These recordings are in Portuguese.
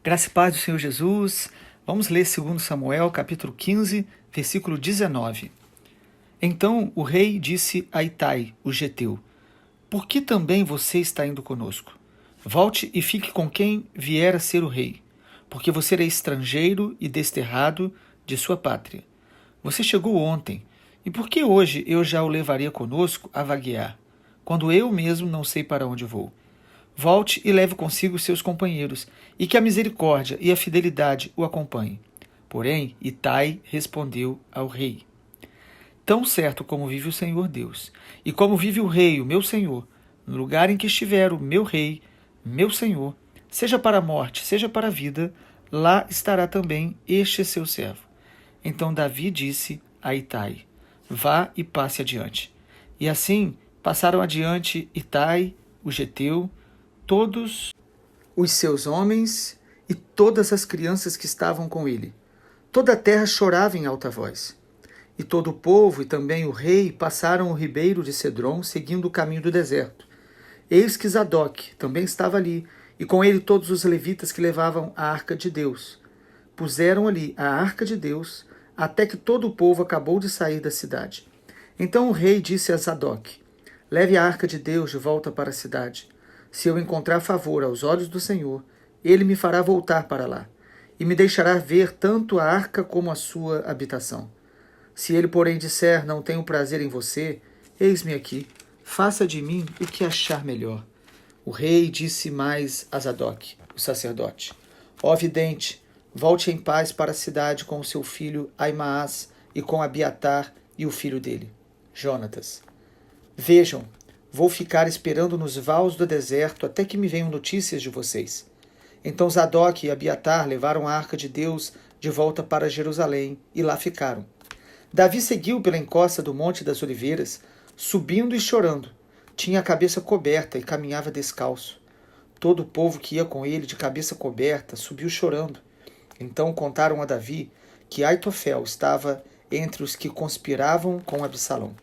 Graça e paz do Senhor Jesus. Vamos ler 2 Samuel, capítulo 15, versículo 19. Então o rei disse a Itai, o geteu: Por que também você está indo conosco? Volte e fique com quem vier a ser o rei, porque você é estrangeiro e desterrado de sua pátria. Você chegou ontem, e por que hoje eu já o levaria conosco a vaguear, quando eu mesmo não sei para onde vou? Volte e leve consigo seus companheiros, e que a misericórdia e a fidelidade o acompanhem. Porém, Itai respondeu ao rei: Tão certo como vive o Senhor Deus, e como vive o rei, o meu senhor, no lugar em que estiver o meu rei, meu senhor, seja para a morte, seja para a vida, lá estará também este seu servo. Então Davi disse a Itai: Vá e passe adiante. E assim passaram adiante Itai, o geteu, todos os seus homens e todas as crianças que estavam com ele. Toda a terra chorava em alta voz. E todo o povo e também o rei passaram o ribeiro de Cedron, seguindo o caminho do deserto. Eis que Zadok também estava ali, e com ele todos os levitas que levavam a arca de Deus. Puseram ali a arca de Deus, até que todo o povo acabou de sair da cidade. Então o rei disse a Zadok: Leve a arca de Deus de volta para a cidade. Se eu encontrar favor aos olhos do Senhor, ele me fará voltar para lá, e me deixará ver tanto a arca como a sua habitação. Se ele, porém, disser: Não tenho prazer em você, eis-me aqui, faça de mim o que achar melhor. O rei disse mais a Zadok, o sacerdote: Ó vidente, volte em paz para a cidade com o seu filho Aimaas e com Abiatar e o filho dele, Jonatas. Vejam, vou ficar esperando nos vales do deserto até que me venham notícias de vocês. Então Zadok e Abiatar levaram a arca de Deus de volta para Jerusalém e lá ficaram. Davi seguiu pela encosta do Monte das Oliveiras, subindo e chorando. Tinha a cabeça coberta e caminhava descalço. Todo o povo que ia com ele de cabeça coberta subiu chorando. Então contaram a Davi que Aitofel estava entre os que conspiravam com Absalão.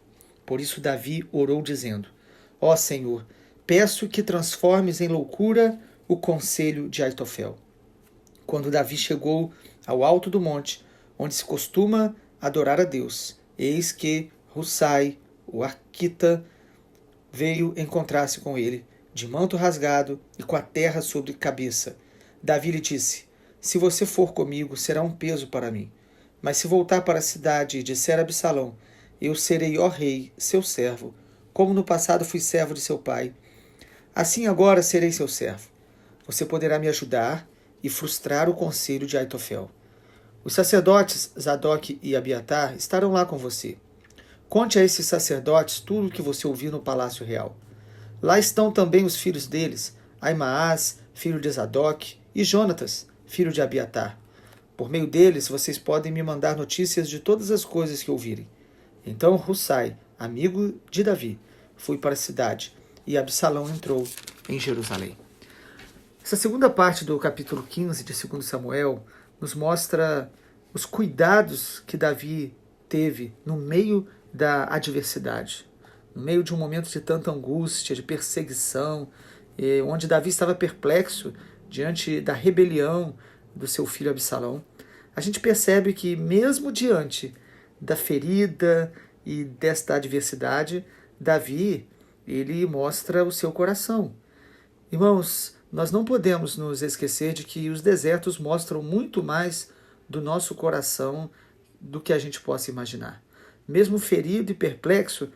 Por isso Davi orou dizendo: Ó Senhor, peço que transformes em loucura o conselho de Aitofel. Quando Davi chegou ao alto do monte, onde se costuma adorar a Deus, eis que Hussai, o arquita, veio encontrar-se com ele, de manto rasgado e com a terra sobre a cabeça. Davi lhe disse: Se você for comigo, será um peso para mim. Mas se voltar para a cidade e disser a Absalão: Eu serei, ó rei, seu servo, como no passado fui servo de seu pai, assim agora serei seu servo. Você poderá me ajudar e frustrar o conselho de Aitofel. Os sacerdotes Zadok e Abiatar estarão lá com você. Conte a esses sacerdotes tudo o que você ouviu no palácio real. Lá estão também os filhos deles, Aimaas, filho de Zadok, e Jonatas, filho de Abiatar. Por meio deles, vocês podem me mandar notícias de todas as coisas que ouvirem. Então Hussai, amigo de Davi, foi para a cidade, e Absalão entrou em Jerusalém. Essa segunda parte do capítulo 15 de 2 Samuel nos mostra os cuidados que Davi teve no meio da adversidade, no meio de um momento de tanta angústia, de perseguição, onde Davi estava perplexo diante da rebelião do seu filho Absalão. A gente percebe que mesmo diante da ferida e desta adversidade, Davi, ele mostra o seu coração. Irmãos, nós não podemos nos esquecer de que os desertos mostram muito mais do nosso coração do que a gente possa imaginar. Mesmo ferido e perplexo,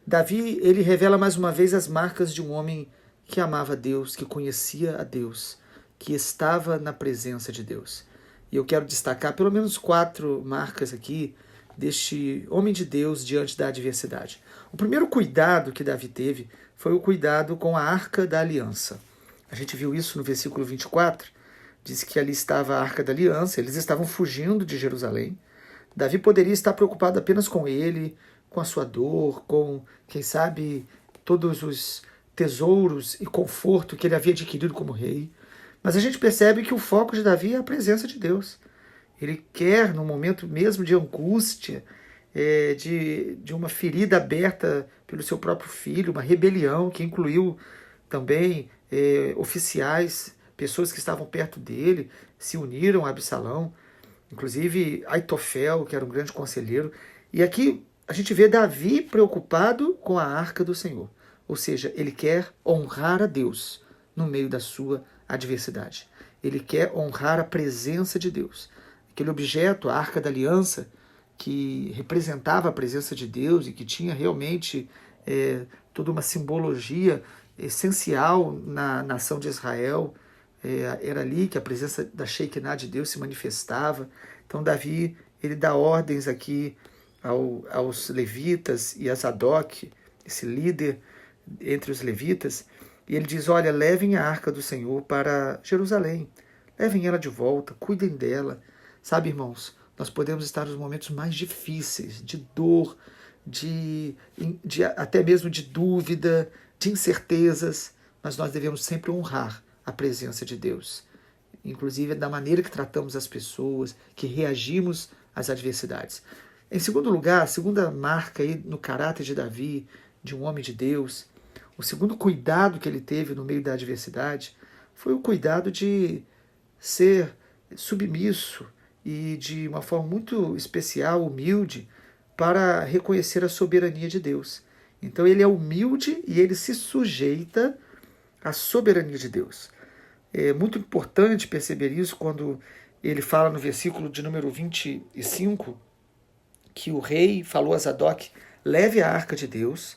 Davi, ele revela mais uma vez as marcas de um homem que amava Deus, que conhecia a Deus, que estava na presença de Deus. E eu quero destacar pelo menos 4 marcas aqui deste homem de Deus diante da adversidade. O primeiro cuidado que Davi teve foi o cuidado com a Arca da Aliança. A gente viu isso no versículo 24, diz que ali estava a Arca da Aliança, eles estavam fugindo de Jerusalém. Davi poderia estar preocupado apenas com ele, com a sua dor, com, quem sabe, todos os tesouros e conforto que ele havia adquirido como rei. Mas a gente percebe que o foco de Davi é a presença de Deus. Ele quer, no momento mesmo de angústia, de uma ferida aberta pelo seu próprio filho, uma rebelião que incluiu também oficiais pessoas que estavam perto dele se uniram a Absalão, inclusive Aitofel, que era um grande conselheiro. E aqui a gente vê Davi preocupado com a arca do Senhor. Ou seja, ele quer honrar a Deus no meio da sua adversidade. Ele quer honrar a presença de Deus. Aquele objeto, a Arca da Aliança, que representava a presença de Deus e que tinha realmente toda uma simbologia essencial na nação de Israel. Era ali que a presença da Shekinah de Deus se manifestava. Então Davi, ele dá ordens aqui aos levitas e a Zadok, esse líder entre os levitas, e ele diz, olha, levem a arca do Senhor para Jerusalém, levem ela de volta, cuidem dela. Sabe, irmãos, nós podemos estar nos momentos mais difíceis, de dor, até mesmo de dúvida, de incertezas, mas nós devemos sempre honrar a presença de Deus, inclusive da maneira que tratamos as pessoas, que reagimos às adversidades. Em segundo lugar, a segunda marca aí no caráter de Davi, de um homem de Deus, o segundo cuidado que ele teve no meio da adversidade foi o cuidado de ser submisso e de uma forma muito especial, humilde, para reconhecer a soberania de Deus. Então ele é humilde e ele se sujeita à soberania de Deus. É muito importante perceber isso quando ele fala no versículo de número 25, que o rei falou a Zadok, leve a arca de Deus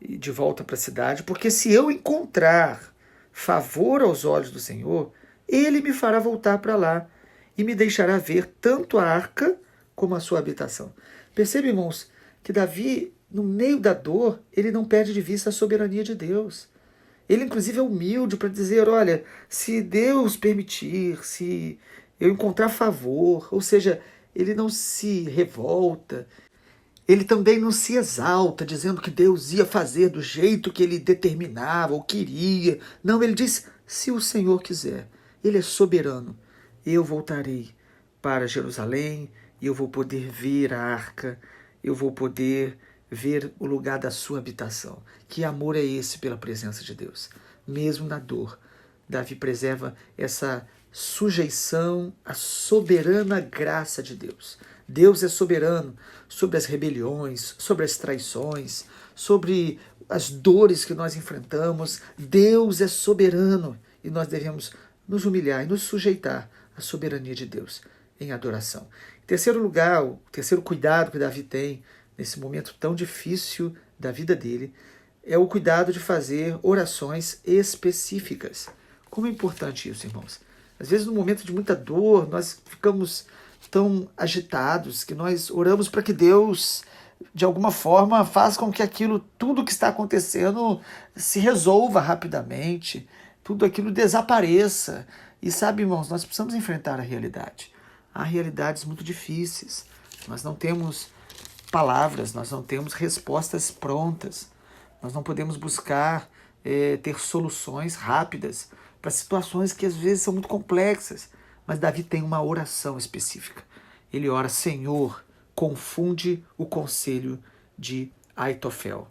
de volta para a cidade, porque se eu encontrar favor aos olhos do Senhor, ele me fará voltar para lá e me deixará ver tanto a arca como a sua habitação. Percebe, irmãos, que Davi, no meio da dor, ele não perde de vista a soberania de Deus. Ele, inclusive, é humilde para dizer, olha, se Deus permitir, se eu encontrar favor, ou seja, ele não se revolta, ele também não se exalta, dizendo que Deus ia fazer do jeito que ele determinava ou queria. Não, ele diz, se o Senhor quiser, ele é soberano, eu voltarei para Jerusalém e eu vou poder ver a arca, eu vou poder ver o lugar da sua habitação. Que amor é esse pela presença de Deus? Mesmo na dor, Davi preserva essa sujeição à soberana graça de Deus. Deus é soberano sobre as rebeliões, sobre as traições, sobre as dores que nós enfrentamos. Deus é soberano e nós devemos nos humilhar e nos sujeitar à soberania de Deus em adoração. Em terceiro lugar, o terceiro cuidado que Davi tem nesse momento tão difícil da vida dele é o cuidado de fazer orações específicas. Como é importante isso, irmãos? Às vezes, no momento de muita dor, nós ficamos tão agitados que nós oramos para que Deus, de alguma forma, faça com que tudo que está acontecendo se resolva rapidamente, tudo aquilo desapareça. E sabe, irmãos, nós precisamos enfrentar a realidade. Há realidades muito difíceis. Nós não temos palavras, nós não temos respostas prontas. Nós não podemos buscar ter soluções rápidas para situações que às vezes são muito complexas. Mas Davi tem uma oração específica. Ele ora, Senhor, confunde o conselho de Aitofel.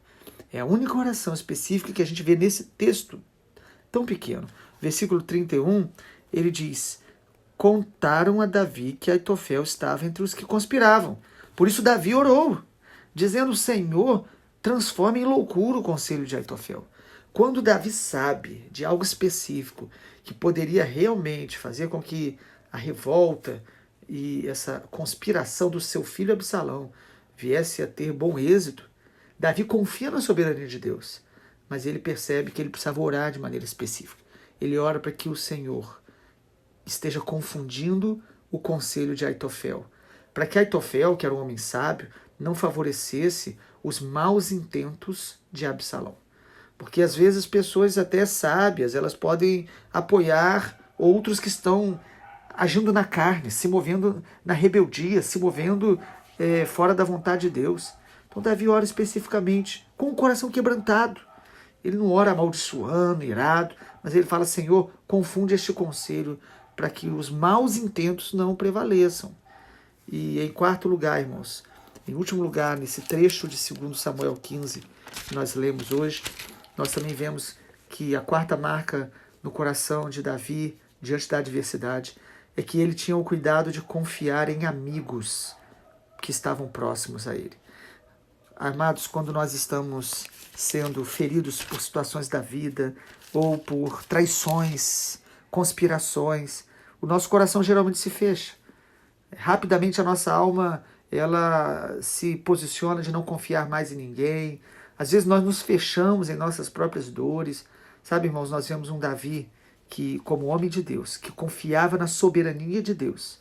É a única oração específica que a gente vê nesse texto tão pequeno. Versículo 31, ele diz, contaram a Davi que Aitofel estava entre os que conspiravam. Por isso Davi orou, dizendo, Senhor, transforma em loucura o conselho de Aitofel. Quando Davi sabe de algo específico que poderia realmente fazer com que a revolta e essa conspiração do seu filho Absalão viesse a ter bom êxito, Davi confia na soberania de Deus, mas ele percebe que ele precisava orar de maneira específica. Ele ora para que o Senhor esteja confundindo o conselho de Aitofel, para que Aitofel, que era um homem sábio, não favorecesse os maus intentos de Absalão. Porque às vezes pessoas até sábias, elas podem apoiar outros que estão agindo na carne, se movendo na rebeldia, se movendo fora da vontade de Deus. Então Davi ora especificamente com o coração quebrantado. Ele não ora amaldiçoando, irado, mas ele fala, Senhor, confunde este conselho para que os maus intentos não prevaleçam. E em quarto lugar, irmãos, em último lugar, nesse trecho de 2 Samuel 15 que nós lemos hoje, nós também vemos que a quarta marca no coração de Davi diante da adversidade é que ele tinha o cuidado de confiar em amigos que estavam próximos a ele. Amados, quando nós estamos sendo feridos por situações da vida ou por traições, conspirações, o nosso coração geralmente se fecha. Rapidamente a nossa alma ela se posiciona de não confiar mais em ninguém. Às vezes nós nos fechamos em nossas próprias dores. Sabe, irmãos, nós vemos um Davi que, como homem de Deus, que confiava na soberania de Deus.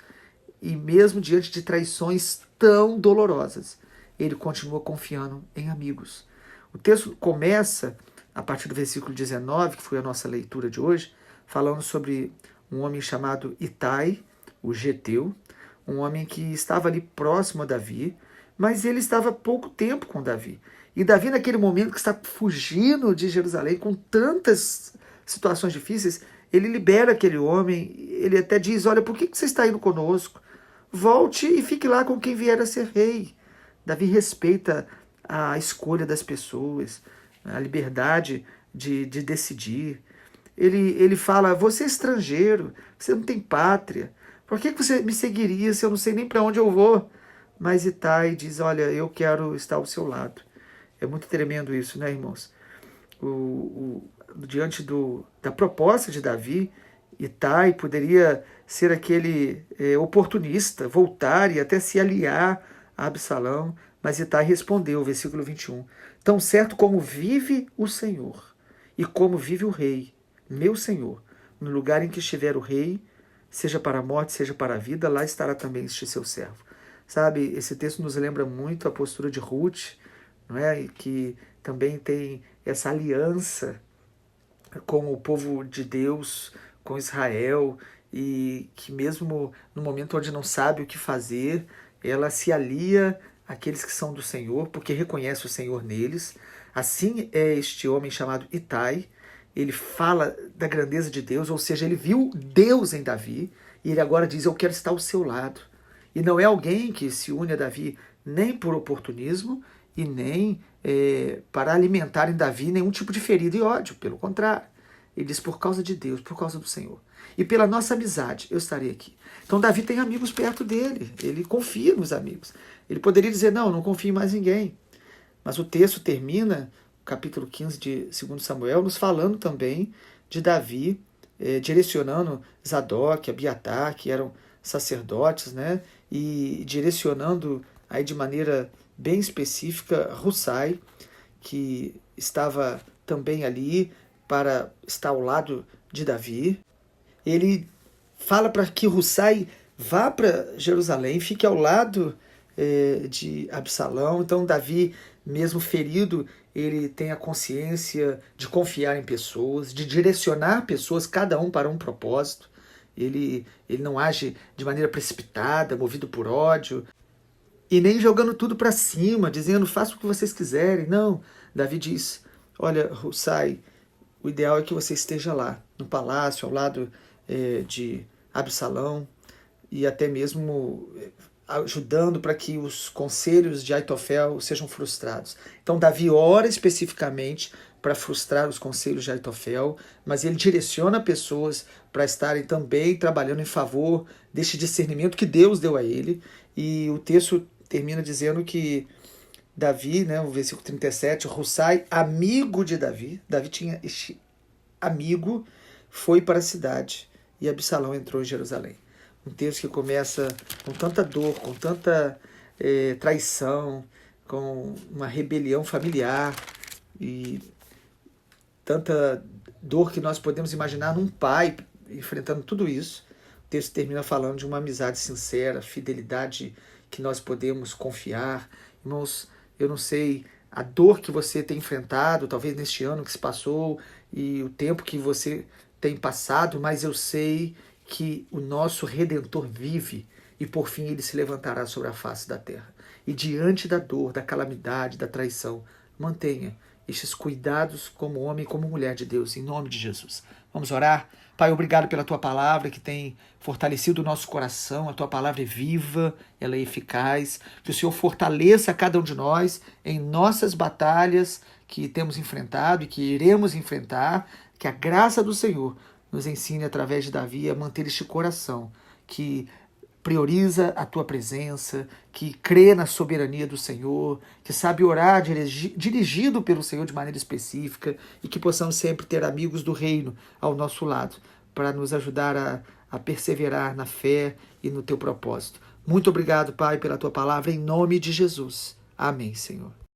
E mesmo diante de traições tão dolorosas, ele continua confiando em amigos. O texto começa, a partir do versículo 19, que foi a nossa leitura de hoje, falando sobre um homem chamado Itai, o Geteu, um homem que estava ali próximo a Davi, mas ele estava pouco tempo com Davi. E Davi, naquele momento que está fugindo de Jerusalém, com tantas situações difíceis, ele libera aquele homem, ele até diz, olha, por que você está indo conosco? Volte e fique lá com quem vier a ser rei. Davi respeita a escolha das pessoas, a liberdade de decidir. Ele fala, você é estrangeiro, você não tem pátria. Por que você me seguiria se eu não sei nem para onde eu vou? Mas Itai diz, olha, eu quero estar ao seu lado. É muito tremendo isso, né, irmãos? Diante da proposta de Davi, Itai poderia ser aquele oportunista, voltar e até se aliar a Absalão, mas Itai respondeu, versículo 21, tão certo como vive o Senhor e como vive o rei, meu Senhor, no lugar em que estiver o rei, seja para a morte, seja para a vida, lá estará também este seu servo. Sabe, esse texto nos lembra muito a postura de Ruth, não é? Que também tem essa aliança com o povo de Deus, com Israel, e que mesmo no momento onde não sabe o que fazer, ela se alia àqueles que são do Senhor, porque reconhece o Senhor neles. Assim é este homem chamado Itai, ele fala da grandeza de Deus, ou seja, ele viu Deus em Davi, e ele agora diz, eu quero estar ao seu lado. E não é alguém que se une a Davi nem por oportunismo, e nem para alimentar em Davi nenhum tipo de ferida e ódio, pelo contrário. Ele diz, por causa de Deus, por causa do Senhor. E pela nossa amizade, eu estarei aqui. Então Davi tem amigos perto dele, ele confia nos amigos. Ele poderia dizer, não confio em mais ninguém. Mas o texto termina, capítulo 15 de 2 Samuel, nos falando também de Davi, direcionando Zadok, Abiatar, que eram sacerdotes, né? E direcionando aí de maneira bem específica Husai, que estava também ali para estar ao lado de Davi. Ele fala para que Husai vá para Jerusalém, fique ao lado de Absalão. Então Davi, mesmo ferido, ele tem a consciência de confiar em pessoas, de direcionar pessoas, cada um para um propósito. Ele não age de maneira precipitada, movido por ódio, e nem jogando tudo para cima, dizendo, faça o que vocês quiserem. Não, Davi diz, olha, Husai, o ideal é que você esteja lá, no palácio, ao lado de Absalão, e até mesmo ajudando para que os conselhos de Aitofel sejam frustrados. Então Davi ora especificamente para frustrar os conselhos de Aitofel, mas ele direciona pessoas para estarem também trabalhando em favor deste discernimento que Deus deu a ele. E o texto termina dizendo que Davi, né, o versículo 37, Husai, amigo de Davi tinha este amigo, foi para a cidade e Absalão entrou em Jerusalém. Um texto que começa com tanta dor, com tanta traição, com uma rebelião familiar e tanta dor que nós podemos imaginar num pai enfrentando tudo isso. O texto termina falando de uma amizade sincera, fidelidade que nós podemos confiar. Irmãos, eu não sei a dor que você tem enfrentado, talvez neste ano que se passou, e o tempo que você tem passado, mas eu sei que o nosso Redentor vive e por fim ele se levantará sobre a face da terra. E diante da dor, da calamidade, da traição, mantenha estes cuidados como homem e como mulher de Deus, em nome de Jesus. Vamos orar? Pai, obrigado pela Tua palavra que tem fortalecido o nosso coração. A Tua palavra é viva, ela é eficaz. Que o Senhor fortaleça cada um de nós em nossas batalhas que temos enfrentado e que iremos enfrentar Que a graça do Senhor nos ensine, através de Davi, a manter este coração que prioriza a tua presença, que crê na soberania do Senhor, que sabe orar dirigido pelo Senhor de maneira específica, e que possamos sempre ter amigos do reino ao nosso lado, para nos ajudar a perseverar na fé e no teu propósito. Muito obrigado, Pai, pela tua palavra, em nome de Jesus. Amém, Senhor.